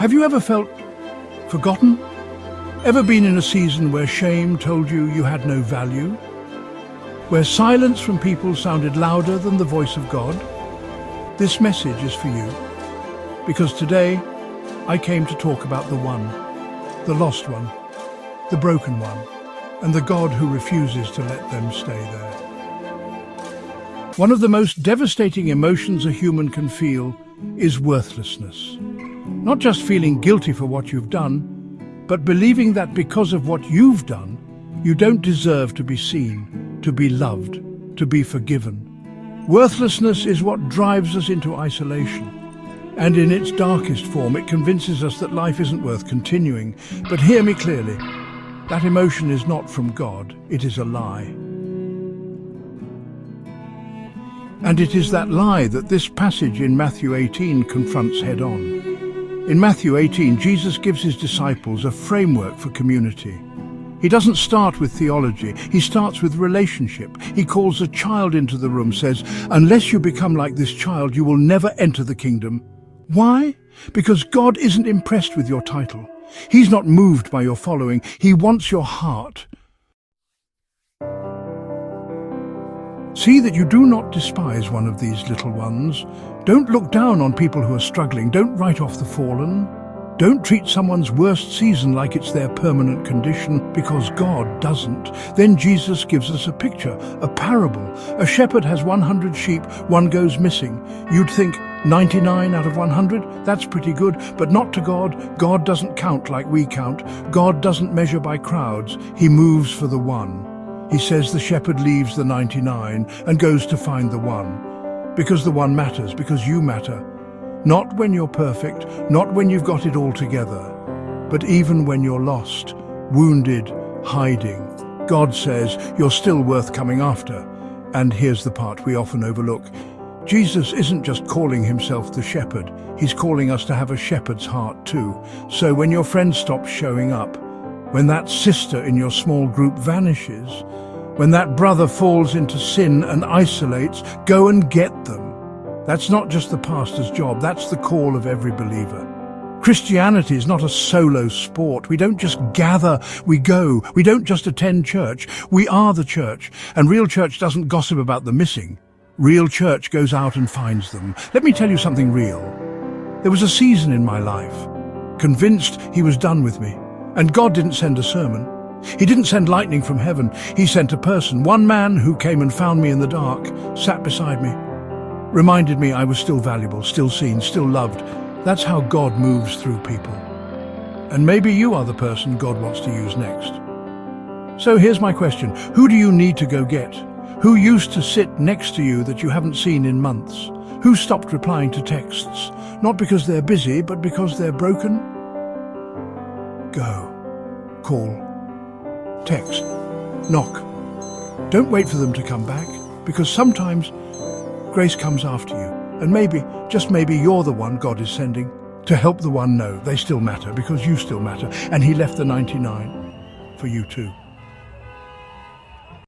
Have you ever felt forgotten? Ever been in a season where shame told you you had no value? Where silence from people sounded louder than the voice of God? This message is for you, because today I came to talk about the one, the lost one, the broken one, and the God who refuses to let them stay there. One of the most devastating emotions a human can feel is worthlessness. Not just feeling guilty for what you've done, but believing that because of what you've done, you don't deserve to be seen, to be loved, to be forgiven. Worthlessness is what drives us into isolation. And in its darkest form, it convinces us that life isn't worth continuing. But hear me clearly, that emotion is not from God, it is a lie. And it is that lie that this passage in Matthew 18 confronts head-on. In Matthew 18, Jesus gives his disciples a framework for community. He doesn't start with theology, he starts with relationship. He calls a child into the room, says, "Unless you become like this child, you will never enter the kingdom." Why? Because God isn't impressed with your title. He's not moved by your following. He wants your heart. See that you do not despise one of these little ones. Don't look down on people who are struggling. Don't write off the fallen. Don't treat someone's worst season like it's their permanent condition, because God doesn't. Then Jesus gives us a picture, a parable. A shepherd has 100 sheep, one goes missing. You'd think 99 out of 100? That's pretty good, but not to God. God doesn't count like we count. God doesn't measure by crowds. He moves for the one. He says the shepherd leaves the 99 and goes to find the one. Because the one matters, because you matter. Not when you're perfect, not when you've got it all together, but even when you're lost, wounded, hiding. God says you're still worth coming after. And here's the part we often overlook. Jesus isn't just calling himself the shepherd, he's calling us to have a shepherd's heart too. So when your friend stops showing up, when that sister in your small group vanishes, when that brother falls into sin and isolates, go and get them. That's not just the pastor's job, that's the call of every believer. Christianity is not a solo sport. We don't just gather, we go. We don't just attend church, we are the church. And real church doesn't gossip about the missing. Real church goes out and finds them. Let me tell you something real. There was a season in my life, convinced he was done with me. And God didn't send a sermon. He didn't send lightning from heaven. He sent a person, one man who came and found me in the dark, sat beside me, reminded me I was still valuable, still seen, still loved. That's how God moves through people. And maybe you are the person God wants to use next. So here's my question. Who do you need to go get? Who used to sit next to you that you haven't seen in months? Who stopped replying to texts? Not because they're busy, but because they're broken? Go. Call. Text. Knock. Don't wait for them to come back, because sometimes grace comes after you. And maybe, just maybe, you're the one God is sending to help the one know they still matter because you still matter. And he left the 99 for you too.